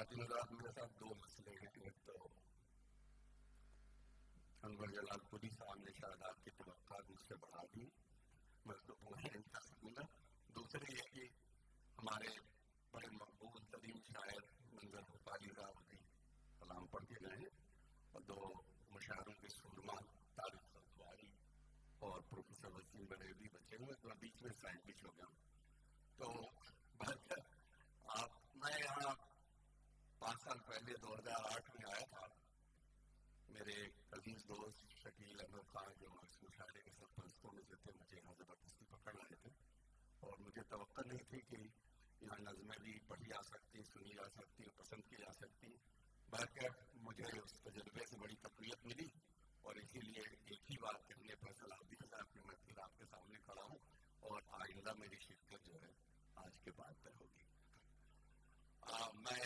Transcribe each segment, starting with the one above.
خواتین حضرات میرے ساتھ دو مسئلے ہیں. ایک تو انور جلال پوری صاحب نے شاید آپ کی توقعات مجھ سے بڑھا دی، میں اس کو پورا نہیں کر سکوں گا. دوسرے یہ کہ ہمارے بڑے مقبول ترین شاعر منظر غفاری صاحب بھی کلام پڑھ کے گئے ہیں، اور دو مشاعروں کے سورما طارق سلطواری اور پروفیسر وسیم بریلوی بچے ہوئے، تو بیچ میں سینڈوچ ہو گیا. تو میں یہاں 5 سال پہلے 2008 میں آیا تھا. میرے عزیز دوست شکیل احمد خان جو اس مشاعرے کے سرپرستوں میں سے تھے مجھے یہاں زبردستی پکڑ لائے تھے، اور مجھے توقع نہیں تھی کہ یہاں نظمیں بھی پڑھی جا سکتی، سنی جا سکتی، پسند کی جا سکتی. بہرکیف مجھے اس تجربے سے بڑی تقویت ملی، اور اسی لیے ایک ہی بات کہنے پر صلاح دیا کہ میں پھر آپ کے سامنے کھڑا ہوں، اور آئندہ میری شرکت جو ہے آج کے بعد طے ہوگی. میں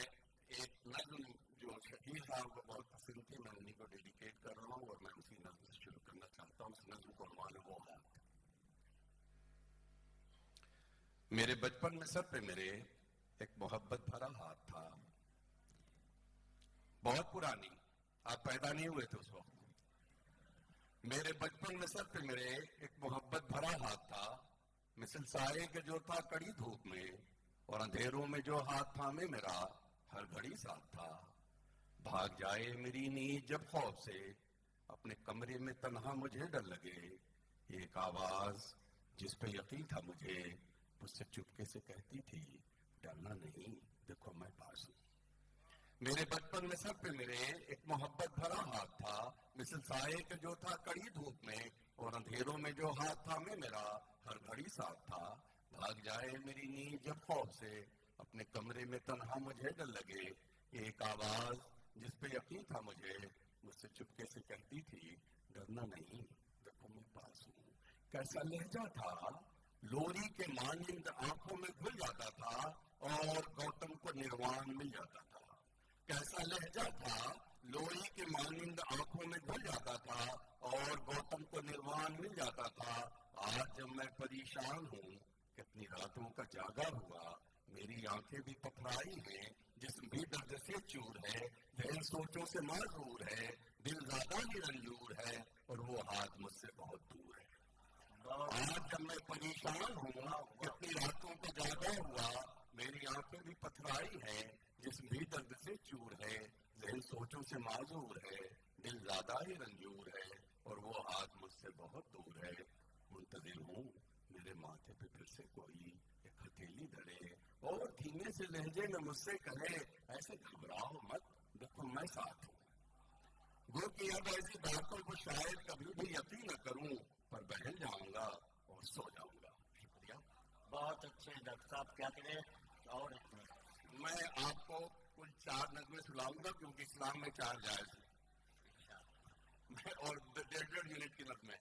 ایک نظم جو شکیل صاحب کو بہت پسند تھی میں انہیں کو ڈیڈیکیٹ کر رہا ہوں، اور میں اسی نظم سے شروع کرنا چاہتا ہوں. اس نظم کو عنوان ہے وہ ہاتھ. میرے بچپن میں سر پہ میرے ایک محبت بھرا ہاتھ تھا، بہت پرانی، آپ پیدا نہیں ہوئے تھے اس وقت. میرے بچپن میں سر پہ میرے ایک محبت بھرا ہاتھ تھا، مثل سائے کے جو تھا کڑی دھوپ میں، اور اندھیروں میں جو ہاتھ تھامے میرا ہر گھڑی ساتھ تھا. بھاگ جائے میری نیند جب خوف سے، اپنے کمرے میں تنہا مجھے ڈر لگے. ایک آواز جس پہ یقین تھا مجھے مجھ سے چپکے سے کہتی تھی ڈرنا نہیں، دیکھو میں پاس ہوں. میرے بچپن میں سر پہ میرے ایک محبت بھرا ہاتھ تھا، مثل سائے کے جو تھا کڑی دھوپ میں، اور اندھیروں میں جو ہاتھ تھامے میرا ہر گھڑی ساتھ تھا. بھاگ جائے میری نیند جب خوف سے، اپنے کمرے میں تنہا مجھے ڈر لگے. ایک آواز جس پہ یقین تھا مجھے مجھ سے چپکے سے کہتی تھی ڈرنا نہیں، دیکھو میں پاس ہوں. کیسا لہجہ تھا، لوری کے مانند آنکھوں میں گھل جاتا تھا اور گوتم کو نروان مل جاتا تھا. کیسا لہجہ تھا، لوری کے مانند آنکھوں میں گھل جاتا تھا اور گوتم کو نروان مل جاتا تھا. آج جب میں پریشان ہوں، کتنی راتوں کا جاگا ہوا، میری آنکھیں بھی پتھرائی ہیں، جسم بھی درد سے چور ہے، ذہن سوچوں سے معذور ہے، دل زیادہ ہی رنجور ہے، اور وہ ہاتھ مجھ سے بہت دور ہے. آج جب میں پریشان ہوں، کتنی راتوں کا جاگا ہوا، میری آنکھیں بھی پتھرائی ہیں، جسم بھی درد سے چور ہے، ذہن سوچوں سے معذور ہے، دل زیادہ ہی رنجور ہے، اور وہ ہاتھ مجھ سے بہت دور ہے. منتظر ہوں میرے ماتھے پہ پھر سے کوئی ایک ہتھیلی دھرے اور دھیمے سے لہجے میں مجھ سے کہے ایسے گھبراؤ مت، دیکھو میں ساتھ ہوں. گو کہ اب ایسی باتوں کو شاید کبھی بھی یقین نہ کروں، پر بہل جاؤں گا اور سو جاؤں گا. شکریہ. بہت اچھے ڈاکٹر صاحب، کیا کریں. اور میں آپ کو کل 4 نظمیں سناؤں گا کیونکہ اسلام میں 4 جائز ہیں، اور 1.5 منٹ کی نظمیں.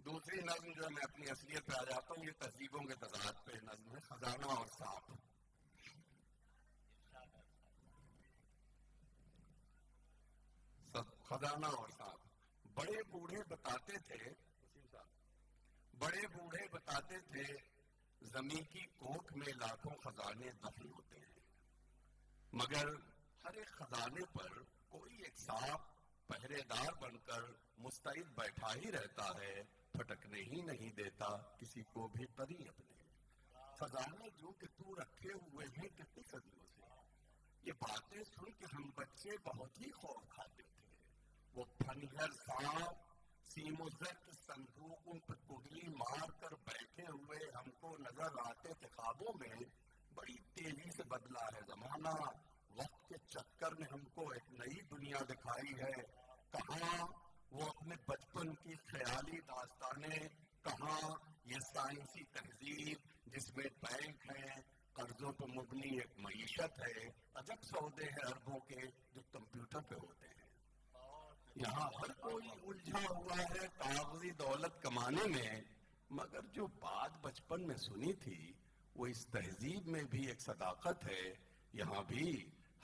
دوسری نظم جو ہے میں اپنی اصلیت پہ آ جاتا ہوں، یہ تہذیبوں کے تضاد پہ نظم ہے، خزانہ اور سانپ. خزانہ اور سانپ. بڑے بوڑھے بتاتے تھے زمین کی کوکھ میں لاکھوں خزانے دفن ہوتے ہیں، مگر ہر ایک خزانے پر کوئی ایک سانپ پہرے دار بن کر مستعد بیٹھا ہی رہتا ہے، پھٹکنے ہی نہیں دیتا کسی کو بھی پری اپنے. خزانے جو کہ تو رکھے ہوئے ہیں کتنی صدیوں سے، یہ باتیں سن کے ہم بچے بہت ہی خوف کھاتے تھے. وہ پھنگر سانپ سیم و زر کے صندوقوں پہ کگلی مار کر بیٹھے ہوئے ہم کو نظر آتے تھے خوابوں میں. بڑی تیزی سے بدلا ہے زمانہ، وقت کے چکر نے ہم کو ایک نئی دنیا دکھائی ہے. کہاں وہ اپنے بچپن کی خیالی داستانیں، کہاں یہ سائنسی تہذیب جس میں بینک ہیں، قرضوں پر مبنی ایک معیشت ہے، عجب سودے ہیں اربوں کے جو کمپیوٹر پہ ہوتے ہیں. یہاں ہر کوئی الجھا ہوا ہے کاغذی دولت کمانے میں، مگر جو بات بچپن میں سنی تھی وہ اس تہذیب میں بھی ایک صداقت ہے. یہاں بھی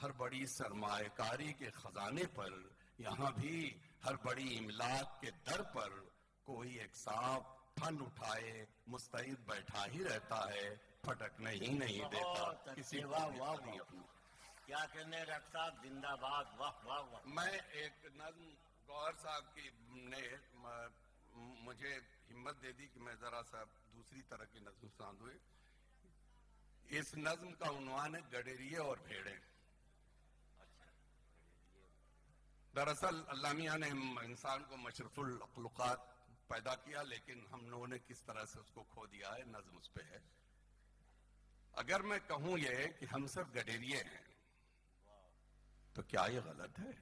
ہر بڑی سرمایہ کاری کے خزانے پر، یہاں بھی ہر بڑی املاک کے در پر کوئی ایک سانپ پھن اٹھائے مستعد بیٹھا ہی رہتا ہے، پھٹکنے ہی نہیں دیتا کسی کو بھی. کیا کہنے ڈاکٹر صاحب، زندہ باد، واہ واہ واہ. میں ایک نظم گوہر صاحب کی نے مجھے ہمت دے دی کہ میں ذرا سا دوسری طرح کی نظم سنا دوں. اس نظم کا عنوان ہے گڈریے اور بھیڑیں. دراصل اللہ میاں نے انسان کو مشرف الاخلاقات پیدا کیا، لیکن ہم لوگوں نے کس طرح سے اس کو کھو دیا ہے، نظم اس پہ ہے. اگر میں کہوں یہ کہ ہم سب گڈریے ہیں تو کیا یہ غلط ہے؟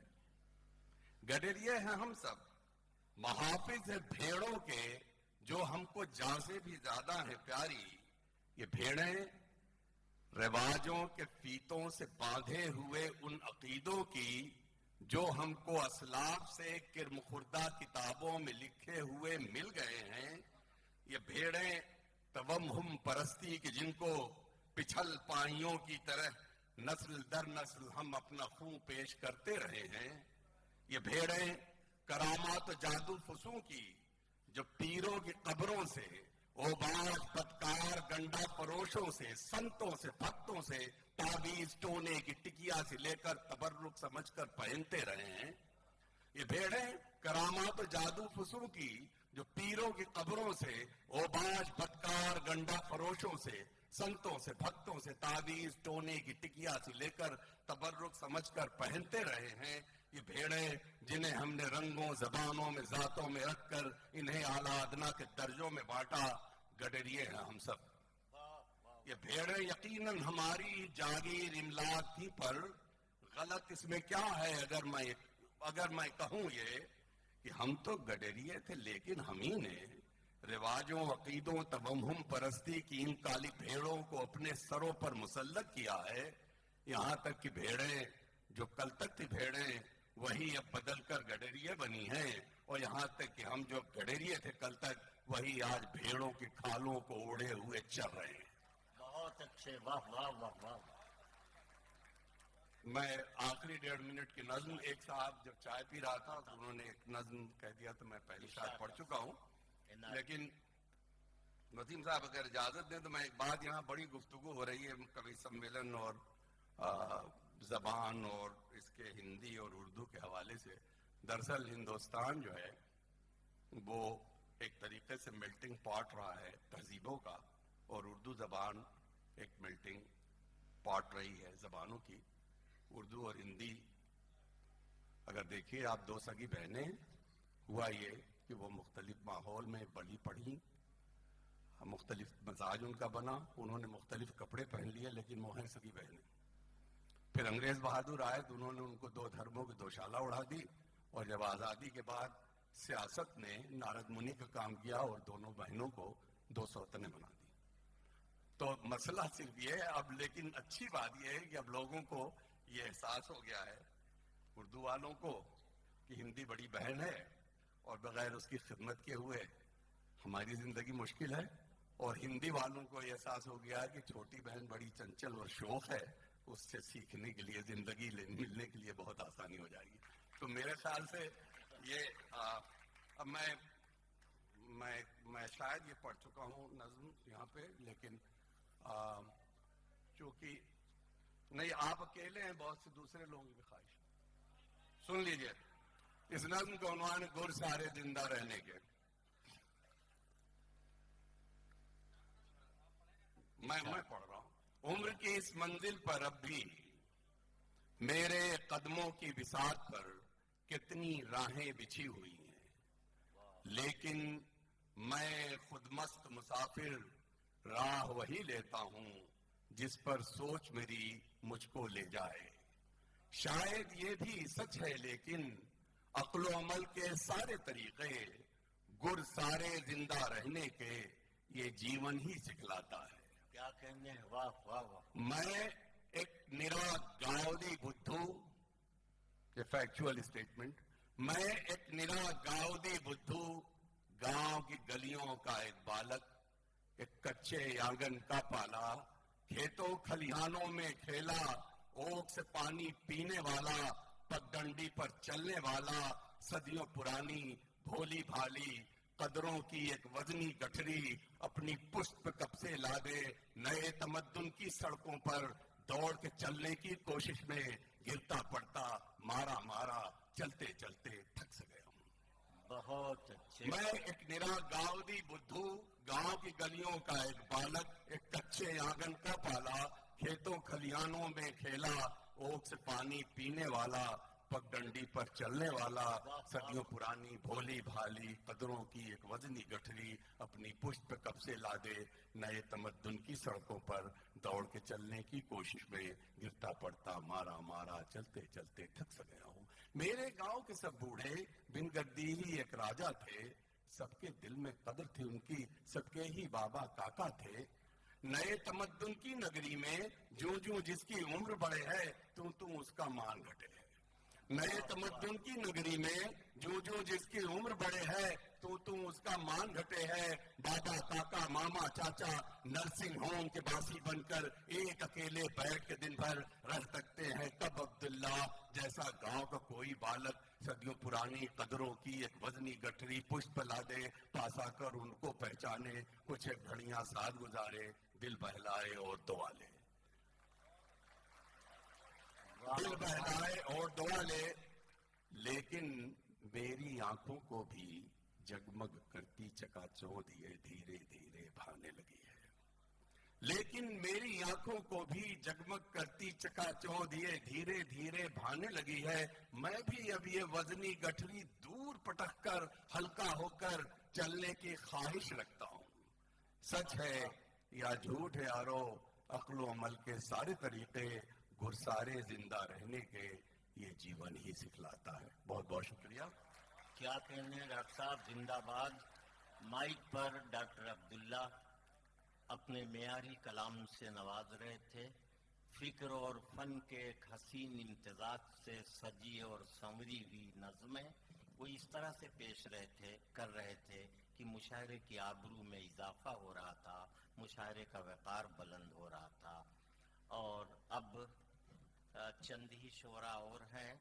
گڈریے ہیں ہم سب، محافظ ہیں بھیڑوں کے جو ہم کو جان سے بھی زیادہ ہیں پیاری. یہ بھیڑیں رواجوں کے فیتوں سے باندھے ہوئے ان عقیدوں کی جو ہم کو اسلاف سے کرم خوردہ کتابوں میں لکھے ہوئے مل گئے ہیں. یہ بھیڑیں توہم پرستی کی جن کو پچھل پائیوں کی طرح نسل در نسل ہم اپنا خون پیش کرتے رہے ہیں. یہ بھیڑیں کرامات و جادو فسوں کی جو پیروں کی قبروں سے، اوباش بدکار گنڈا فروشوں سے، سنتوں سے، بھکتوں سے تعویذ ٹونے کی ٹکیا سے لے کر تبرک سمجھ کر پہنتے رہے ہیں. یہ بھیڑیں کرامات و جادو فسوں کی جو پیروں کی قبروں سے، اوباش بدکار گنڈا فروشوں سے، سنتوں سے، بھکتوں سے تعویذ ٹونے کی ٹکیا سے لے کر تبرک سمجھ کر پہنتے رہے ہیں. یہ بھیڑیں جنہیں ہم نے رنگوں، زبانوں میں، ذاتوں میں رکھ کر انہیں اعلیٰ ادنا کے درجوں میں بانٹا. گڈریے ہیں ہم سب. یہ بھیڑیں یقیناً ہماری جاگیر املاک تھی، پر غلط اس میں کیا ہے اگر میں کہوں یہ کہ ہم تو گڈریے تھے، لیکن ہم ہی نے رواجوں، عقیدوں، توہم پرستی کی ان کالی بھیڑوں کو اپنے سروں پر مسلط کیا ہے. یہاں تک کہ بھیڑیں جو کل تک تھی بھیڑیں وہی اب بدل کر گڈریے بنی ہیں، اور یہاں تک کہ ہم جو گڈریے تھے کل تک وہی آج بھیڑوں کی کھالوں کو اوڑھے ہوئے چل رہے ہیں. بہت اچھے، واہ واہ واہ واہ. میں آخری 1.5 منٹ کی نظم، ایک صاحب جب چائے پی رہا تھا تو انہوں نے ایک نظم کہہ دیا تو میں پہلی شاید پڑھ چکا ہوں، لیکن وسیم صاحب اگر اجازت دیں تو میں ایک بات، یہاں بڑی گفتگو ہو رہی ہے کبھی سمیلن اور زبان اور اس کے ہندی اور اردو کے حوالے سے. دراصل ہندوستان جو ہے وہ ایک طریقے سے میلٹنگ پاٹ رہا ہے تہذیبوں کا، اور اردو زبان ایک میلٹنگ پاٹ رہی ہے زبانوں کی. اردو اور ہندی اگر دیکھیے آپ، دو سگی بہنیں، ہوا یہ کہ وہ مختلف ماحول میں بڑھی پڑھی، مختلف مزاج ان کا بنا، انہوں نے مختلف کپڑے پہن لیے، لیکن وہ ہیں سگی بہنیں. پھر انگریز بہادر آئے تو انہوں نے ان کو 2 دھرموں کی دوشالہ اڑا دی، اور جب آزادی کے بعد سیاست نے نارد منی کا کام کیا اور دونوں بہنوں کو 2 سوتنیں بنا دی. تو مسئلہ صرف یہ ہے اب، لیکن اچھی بات یہ ہے کہ اب لوگوں کو یہ احساس ہو گیا ہے، اردو والوں کو، کہ ہندی بڑی بہن ہے اور بغیر اس کی خدمت کے ہوئے ہماری زندگی مشکل ہے، اور ہندی والوں کو یہ احساس ہو گیا ہے کہ چھوٹی بہن بڑی چنچل اور شوخ ہے، اس سے سیکھنے کے لیے، زندگی ملنے کے لیے بہت آسانی ہو جائے گی. تو میرے خیال سے یہ اب میں شاید یہ پڑھ چکا ہوں نظم یہاں پہ، لیکن چونکہ نہیں آپ اکیلے ہیں، بہت سے دوسرے لوگوں کی خواہش. سن لیجئے، اس نظم کا عنوان ہے گر سارے زندہ رہنے کے. میں پڑھ رہا ہوں. عمر کی اس منزل پر اب بھی میرے قدموں کی بساط پر کتنی راہیں بچھی ہوئی ہیں، لیکن میں خود مست مسافر راہ وہی لیتا ہوں جس پر سوچ میری مجھ کو لے جائے. شاید یہ بھی سچ ہے، لیکن عقل و عمل کے سارے طریقے گر سارے زندہ رہنے کے یہ جیون ہی سکھلاتا ہے. کیا کہنے، واہ واہ واہ. میں ایک نرا گاؤدی بدھو، یہ فیکچوئل اسٹیٹمنٹ، میں ایک نرا گاؤدی بدھو، گاؤں کی گلیوں کا ایک بالک، ایک کچے آنگن کا پالا، کھیتوں کھلیانوں میں کھیلا، اوک سے پانی پینے والا، پگڈنڈی پر چلنے والا، صدیوں پرانی بھولی بھالی قدروں کی ایک وزنی گٹھری اپنی پشت پہ کب سے لادے نئے تمدن کی سڑکوں پر دوڑ کے چلنے کی کوشش میں گرتا پڑتا مارا مارا چلتے چلتے تھک سے گیا ہوں. بہت اچھے. میں ایک نرا گاؤں بدھو گاؤں کی گلیوں کا ایک بالک ایک کچے آنگن کا پالا کھیتوں کھلیانوں میں کھیلا اوک سے پانی پینے والا پگ ڈنڈی پر چلنے والا صدیوں پرانی بھولی بھالی قدروں کی ایک وزنی گٹھری اپنی پشت پہ کب سے لا دے نئے تمدن کی سڑکوں پر دوڑ کے چلنے کی کوشش میں گرتا پڑتا مارا مارا چلتے چلتے تھک سا گیا ہوں. میرے گاؤں کے سب بوڑھے بن گردی ہی ایک راجا تھے سب کے دل میں قدر تھی ان کی سب کے ہی بابا کاکا تھے. نئے تمدن کی نگری میں جو جو جس کی عمر بڑھے ہے تو اس کا مان گھٹے ہے. نئے تمدن کی نگری میں جو جو جس کی عمر بڑھے ہے تو اس کا مان گھٹے ہے. دادا کاکا ماما چاچا نرسنگ ہوم کے باسی بن کر ایک اکیلے بیٹھ کے دن بھر رہ سکتے ہیں کب عبداللہ جیسا گاؤں کا کوئی بالک صدیوں پرانی قدروں کی ایک وزنی گٹھری پشت پہ لا دے پاس آ کر ان کو پہچانے کچھ ایک گھڑیاں ساتھ گزارے دل بہلائے اور دعا لے. دل بہلائے اور دعا لے. لیکن میری آنکھوں کو بھی جگمگ کرتی چکا چوندھ یہ دھیرے دھیرے بھانے لگی ہے. لیکن میری آنکھوں کو بھی جگمگ کرتی چکا چوندھ یہ دھیرے دھیرے بھانے لگی ہے. میں بھی اب یہ وزنی گٹھری دور پٹک کر ہلکا ہو کر چلنے کی خواہش رکھتا ہوں. سچ ہے یا جھوٹ ہے یارو عقل و عمل کے سارے طریقے گھرسارے زندہ رہنے کے یہ جیون ہی سکھلاتا ہے. بہت بہت شکریہ. کیا کہنے ڈاکٹر صاحب زندہ باد. مائک پر ڈاکٹر عبداللہ اپنے معیاری کلام سے نواز رہے تھے. فکر اور فن کے ایک حسین امتزاج سے سجی اور سنوری ہوئی نظمیں وہ اس طرح سے کر رہے تھے کہ مشاعرے کی آبرو میں اضافہ ہو رہا تھا مشاعرے کا وقار بلند ہو رہا تھا. اور اب چند ہی شعراء اور ہیں